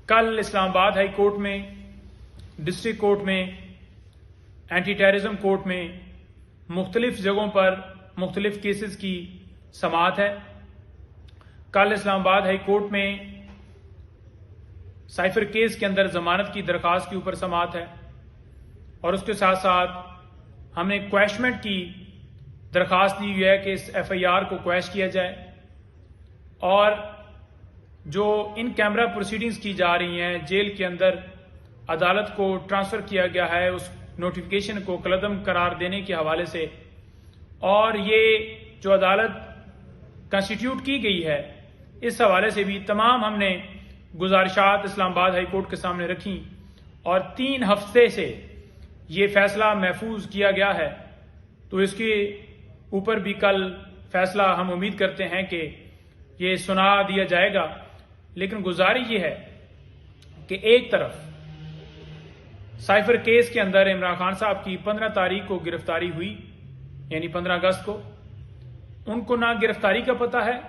कल Islamabad high court में, district court में, एंटी टेररिज्म कोर्ट में मुख्तलिफ जगहों पर मुख्तलिफ केसेस की समाअत है। कल इस्लामाबाद हाई कोर्ट में साइफर केस के अंदर जमानत की दरख्वास्त के ऊपर समाअत है और उसके साथ साथ हमने क्वैशमेंट की दरख्वास्त दी हुई है कि इस FIR को क्वैश किया जाए और जो इन कैमरा प्रोसीडिंग्स की जा रही हैं जेल के अंदर अदालत को ट्रांसफ़र किया गया है उस नोटिफिकेशन को कलअदम करार देने के हवाले से, और ये जो अदालत कंस्टिट्यूट की गई है इस हवाले से भी तमाम हमने गुजारिशात इस्लामाबाद हाई कोर्ट के सामने रखी और 3 हफ्ते से ये फैसला महफूज किया गया है। तो इसके ऊपर भी कल फैसला हम उम्मीद करते हैं कि ये सुना दिया जाएगा। लेकिन गुजारिश ये है कि एक तरफ साइफर केस के अंदर इमरान खान साहब की 15 तारीख को गिरफ्तारी हुई, यानी 15 अगस्त को। उनको ना गिरफ्तारी का पता है,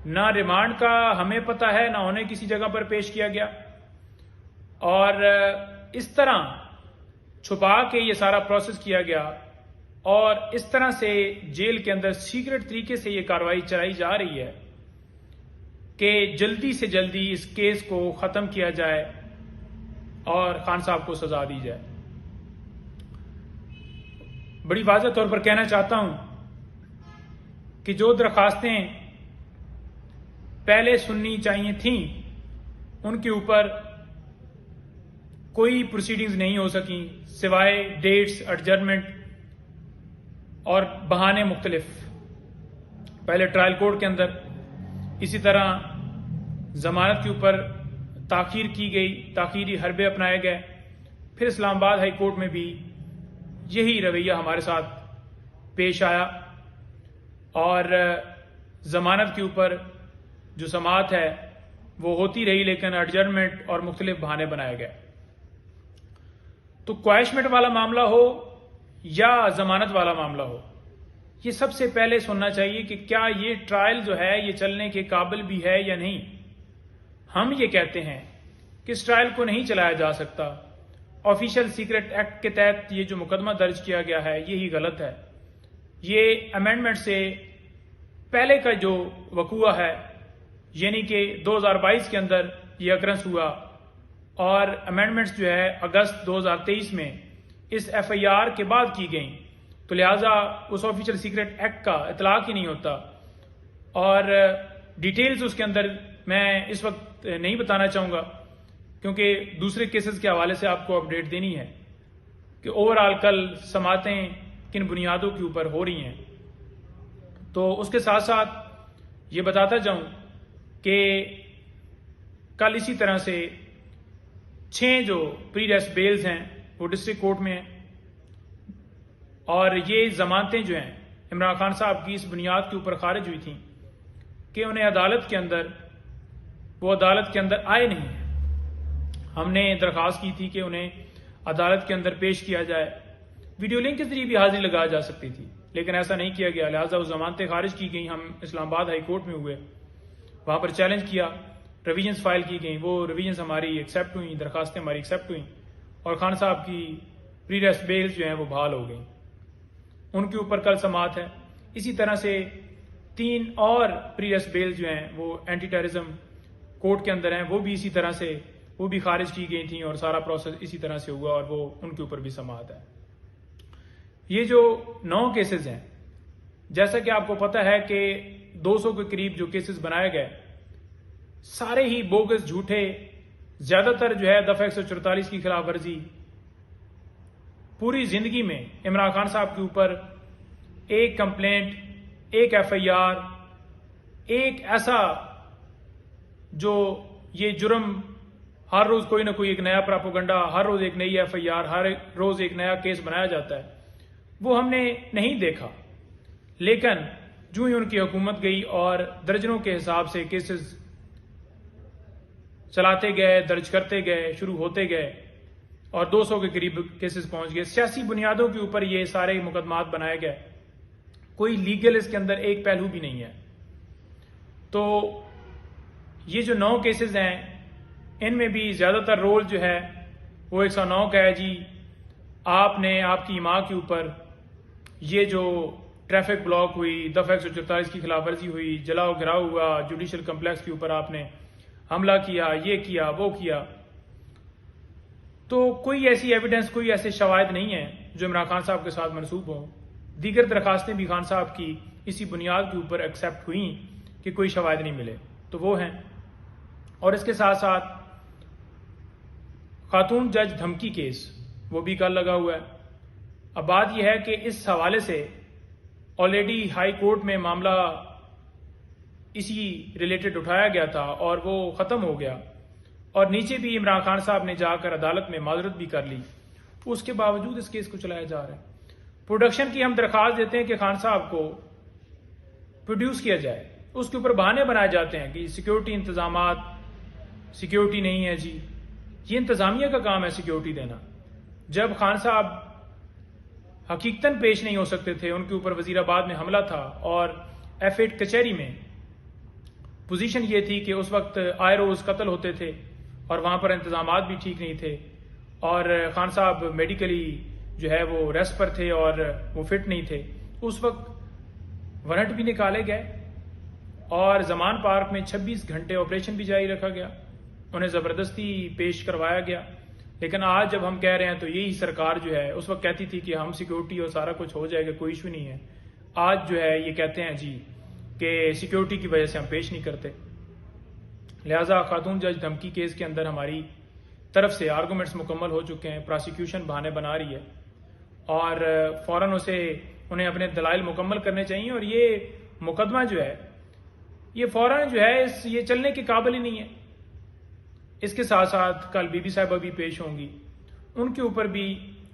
ना रिमांड का हमें पता है, ना उन्हें किसी जगह पर पेश किया गया, और इस तरह छुपा के ये सारा प्रोसेस किया गया और इस तरह से जेल के अंदर सीक्रेट तरीके से ये कार्रवाई चलाई जा रही है कि जल्दी से जल्दी इस केस को खत्म किया जाए और खान साहब को सजा दी जाए। बड़ी वाज़ेह तौर पर कहना चाहता हूं कि जो दरखास्तें पहले सुननी चाहिए थीं उनके ऊपर कोई प्रोसीडिंग्स नहीं हो सकी सिवाय डेट्स, एडजर्नमेंट और बहाने मुख्तलिफ। पहले ट्रायल कोर्ट के अंदर, इसी तरह जमानत के ऊपर ताखीर की गई, ताखीरी हरबे अपनाए गए। फिर इस्लामाबाद हाई कोर्ट में भी यही रवैया हमारे साथ पेश आया और जमानत के ऊपर जो समाअत है वो होती रही, लेकिन एडजर्नमेंट और मुख्तलिफ बहाने बनाए गए। तो क्वैशमेंट वाला मामला हो या जमानत वाला मामला हो, ये सबसे पहले सुनना चाहिए कि क्या ये ट्रायल जो है ये चलने के काबिल भी है या नहीं। हम ये कहते हैं कि इस ट्रायल को नहीं चलाया जा सकता। ऑफिशियल सीक्रेट एक्ट के तहत ये जो मुकदमा दर्ज किया गया है यही गलत है। ये अमेंडमेंट से पहले का जो वकूआ है, यानी कि 2022 के अंदर ये अक्रंस हुआ और अमेंडमेंट्स जो है अगस्त 2023 में इस FIR के बाद की गई, तो लिहाजा उस ऑफिशियल सीक्रेट एक्ट का इतलाक ही नहीं होता और डिटेल्स उसके अंदर मैं इस वक्त नहीं बताना चाहूँगा क्योंकि दूसरे केसेस के हवाले से आपको अपडेट देनी है कि ओवरऑल कल समातें किन बुनियादों के ऊपर हो रही हैं। तो उसके साथ साथ ये बताता जाऊँ कि कल इसी तरह से 6 जो प्री अरेस्ट बेल्स हैं वो डिस्ट्रिक्ट कोर्ट में हैं और ये जमानतें जो हैं इमरान खान साहब की इस बुनियाद के ऊपर खारिज हुई थी कि उन्हें अदालत के अंदर आए नहीं हैं। हमने दरख्वास्त की थी कि उन्हें अदालत के अंदर पेश किया जाए, वीडियो लिंक के जरिए भी हाजिरी लगाया जा सकती थी, लेकिन ऐसा नहीं किया गया। लिहाजा वो जमानतें खारिज की गई। हम इस्लामाबाद हाई कोर्ट में हुए, वहां पर चैलेंज किया, रिविजन्स फाइल की गई, वो रिविजन्स हमारी एक्सेप्ट हुई, दरखास्तें हमारी एक्सेप्ट हुई और खान साहब की प्री अरेस्ट बेल्स जो हैं वो बहाल हो गई। उनके ऊपर कल समाअत है। इसी तरह से 3 और प्री अरेस्ट बेल्स जो हैं वो एंटी टेररिज्म कोर्ट के अंदर हैं, वो भी इसी तरह से वो भी खारिज की गई थी और सारा प्रोसेस इसी तरह से हुआ और वो उनके ऊपर भी समाअत है। ये जो 9 केसेस हैं, जैसा कि आपको पता है कि 200 के करीब जो केसेस बनाए गए सारे ही बोगस, झूठे, ज्यादातर जो है दफा 144 की खिलाफ वर्जी। पूरी जिंदगी में इमरान खान साहब के ऊपर एक कंप्लेंट, एक FIR, एक ऐसा जो ये जुर्म, हर रोज कोई ना कोई एक नया प्रोपेगेंडा, हर रोज एक नई FIR, हर रोज एक नया केस बनाया जाता है, वो हमने नहीं देखा। लेकिन जो ही उनकी हुकूमत गई और दर्जनों के हिसाब से केसेस चलाते गए, दर्ज करते गए, शुरू होते गए और 200 के करीब केसेस पहुंच गए। सियासी बुनियादों के ऊपर ये सारे मुकदमात बनाए गए, कोई लीगल इसके अंदर एक पहलू भी नहीं है। तो ये जो 9 केसेस हैं इनमें भी ज़्यादातर रोल जो है वो 109 का है जी। आपने आपकी माँ के ऊपर ये जो ट्रैफिक ब्लॉक हुई, दफ़ा 144 की खिलाफ वर्जी हुई, जलाओ गिराव हुआ, जुडिशल कम्प्लेक्स के ऊपर आपने हमला किया, ये किया वो किया, तो कोई ऐसी एविडेंस, कोई ऐसे शवाहिद नहीं है जो इमरान खान साहब के साथ मनसूब हों। दीगर दरखास्तें भी खान साहब की इसी बुनियाद के ऊपर एक्सेप्ट हुई कि कोई शवाहिद नहीं मिले, तो वो हैं। और इसके साथ साथ खातून जज धमकी केस वो भी कल लगा हुआ है। अब बात यह है कि इस हवाले से ऑलरेडी हाई कोर्ट में मामला इसी रिलेटेड उठाया गया था और वो ख़त्म हो गया, और नीचे भी इमरान खान साहब ने जाकर अदालत में माजरत भी कर ली। उसके बावजूद इस केस को चलाया जा रहा है। प्रोडक्शन की हम दरख्वास्त देते हैं कि खान साहब को प्रोड्यूस किया जाए, उसके ऊपर बहाने बनाए जाते हैं कि सिक्योरिटी इंतजामात, सिक्योरिटी नहीं है जी। ये इंतजामिया का काम है सिक्योरिटी देना। जब खान साहब हकीकतन पेश नहीं हो सकते थे, उनके ऊपर वजीराबाद में हमला था और F8 कचहरी में पोजीशन ये थी कि उस वक्त आए रोज कत्ल होते थे और वहां पर इंतजामात भी ठीक नहीं थे, और खान साहब मेडिकली जो है वो रेस्ट पर थे और वो फिट नहीं थे। उस वक्त वारंट भी निकाले गए और जमान पार्क में 26 घंटे ऑपरेशन भी जारी रखा गया, उन्हें जबरदस्ती पेश करवाया गया। लेकिन आज जब हम कह रहे हैं तो यही सरकार जो है उस वक्त कहती थी कि हम सिक्योरिटी और सारा कुछ हो जाएगा, कोई इशू नहीं है। आज जो है ये कहते हैं जी कि सिक्योरिटी की वजह से हम पेश नहीं करते। लिहाजा खातून जज धमकी केस के अंदर हमारी तरफ से आर्गूमेंट्स मुकम्मल हो चुके हैं। प्रोसिक्यूशन बहाने बना रही है और फौरन उन्हें अपने दलाइल मुकम्मल करने चाहिए, और ये मुकदमा जो है ये फौरन जो है ये चलने के काबिल ही नहीं है। इसके साथ साथ कल बीबी साहिबा भी पेश होंगी, उनके ऊपर भी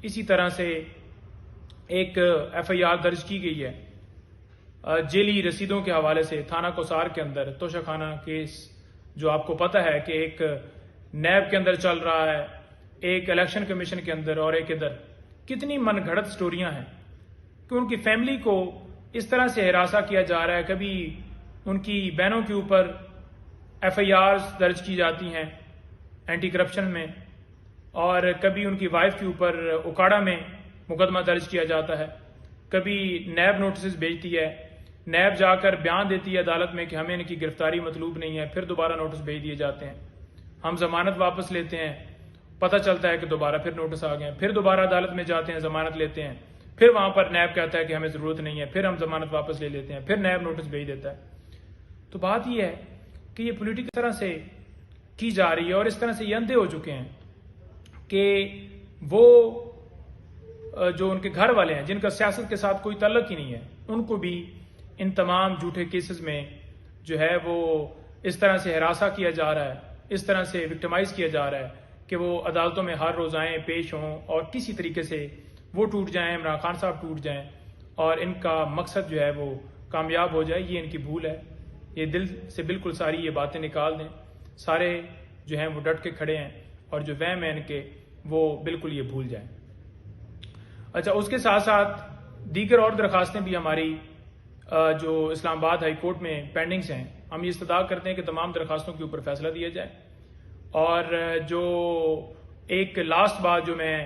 इसी तरह से एक FIR दर्ज की गई है जेली रसीदों के हवाले से। थाना कोसार के अंदर तोशाखाना केस जो आपको पता है कि एक नैब के अंदर चल रहा है, एक इलेक्शन कमीशन के अंदर, और एक इधर। कितनी मनगढ़ंत स्टोरियां हैं कि उनकी फैमिली को इस तरह से हिरासा किया जा रहा है। कभी उनकी बहनों के ऊपर FIRs दर्ज की जाती हैं एंटी करप्शन में, और कभी उनकी वाइफ के ऊपर उकाड़ा में मुकदमा दर्ज किया जाता है। कभी नैब नोटिस भेजती है, नैब जाकर बयान देती है अदालत में कि हमें इनकी गिरफ्तारी मतलूब नहीं है, फिर दोबारा नोटिस भेज दिए जाते हैं। हम जमानत वापस लेते हैं, पता चलता है कि दोबारा फिर नोटिस आ गए, फिर दोबारा अदालत में जाते हैं, जमानत लेते हैं, फिर वहां पर नैब कहता है कि हमें जरूरत नहीं है, फिर हम जमानत वापस ले लेते हैं, फिर नैब नोटिस भेज देता है। तो बात यह है कि ये पॉलिटिकल तरह से की जा रही है, और इस तरह से ये अंधे हो चुके हैं कि वो जो उनके घर वाले हैं जिनका सियासत के साथ कोई ताल्लुक ही नहीं है, उनको भी इन तमाम झूठे केसेस में जो है वो इस तरह से हिरासा किया जा रहा है, इस तरह से विक्टिमाइज किया जा रहा है कि वो अदालतों में हर रोज आएं, पेश हों और किसी तरीके से वो टूट जाएं, इमरान खान साहब टूट जाएं और इनका मकसद जो है वो कामयाब हो जाए। ये इनकी भूल है। ये दिल से बिल्कुल सारी ये बातें निकाल दें। सारे जो हैं वो डट के खड़े हैं और जो वहम है इनके वो बिल्कुल ये भूल जाएं। अच्छा, उसके साथ साथ दीगर और दरखास्तें भी हमारी जो इस्लामाबाद हाई कोर्ट में पेंडिंग्स हैं, हम ये इस्तदा करते हैं कि तमाम दरखास्तों के ऊपर फैसला दिया जाए। और जो एक लास्ट बात जो मैं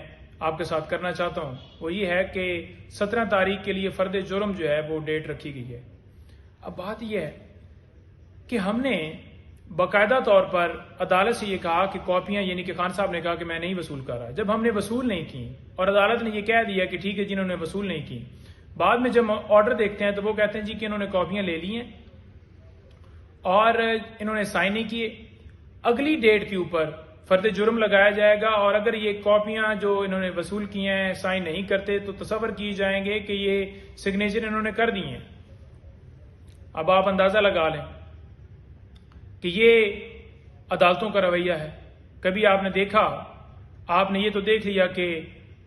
आपके साथ करना चाहता हूं वो ये है कि 17 तारीख के लिए फर्द जुर्म जो है वो डेट रखी गई है। अब बात यह है कि हमने बाकायदा तौर पर अदालत से ये कहा कि कॉपियां, यानी कि खान साहब ने कहा कि मैं नहीं वसूल कर रहा, जब हमने वसूल नहीं की और अदालत ने ये कह दिया कि ठीक है जिन्होंने वसूल नहीं की, बाद में जब ऑर्डर देखते हैं तो वो कहते हैं जी कि इन्होंने कॉपियां ले ली हैं और इन्होंने साइन नहीं किए। अगली डेट के ऊपर फर्द जुर्म लगाया जाएगा और अगर ये कॉपियां जो इन्होंने वसूल की हैं साइन नहीं करते तो तसव्वुर किए जाएंगे कि ये सिग्नेचर इन्होंने कर दी हैं। अब आप अंदाजा लगा लें कि ये अदालतों का रवैया है। कभी आपने देखा, आपने ये तो देख लिया कि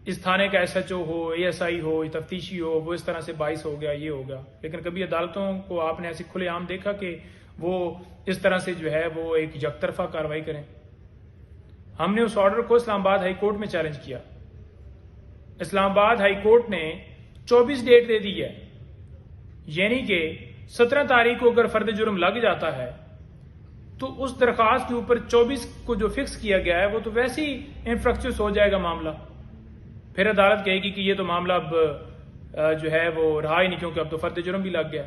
इस थाने का SHO हो, ASI हो, तफ्तीशी हो, वो इस तरह से 22 हो गया, ये हो गया, लेकिन कभी अदालतों को आपने ऐसे खुलेआम देखा कि वो इस तरह से जो है वो एक यकतरफा कार्रवाई करें। हमने उस ऑर्डर को इस्लामाबाद हाई कोर्ट में चैलेंज किया। इस्लामाबाद हाई कोर्ट ने 24 डेट दे दी है, यानी कि 17 तारीख को अगर फर्द जुर्म लग जाता है तो उस दरख्वास्त के ऊपर 24 को जो फिक्स किया गया है वो तो वैसे ही इंफ्रक्चुअस हो जाएगा मामला। फिर अदालत कहेगी कि ये तो मामला अब जो है वो रहा ही नहीं, क्योंकि अब तो फर्द जुर्म भी लग गया।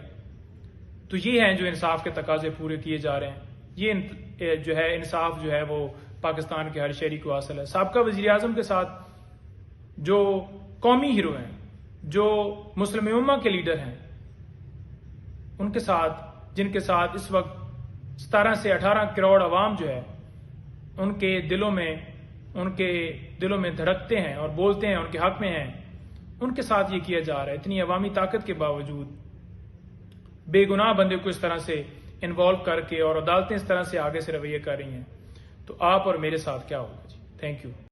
तो ये हैं जो इंसाफ के तकाजे पूरे किए जा रहे हैं। ये जो है इंसाफ जो है वो पाकिस्तान के हर शहरी को हासिल है। साबका वजीर आजम के साथ जो कौमी हीरो हैं, जो मुस्लिम उम्मा के लीडर हैं, उनके साथ, जिनके साथ इस वक्त 17 से 18 करोड़ अवाम जो है उनके दिलों में धड़कते हैं और बोलते हैं, उनके हक में हैं, उनके साथ ये किया जा रहा है। इतनी अवामी ताकत के बावजूद बेगुनाह बंदे को इस तरह से इन्वॉल्व करके और अदालतें इस तरह से आगे से रवैये कर रही हैं, तो आप और मेरे साथ क्या होगा जी। Thank you.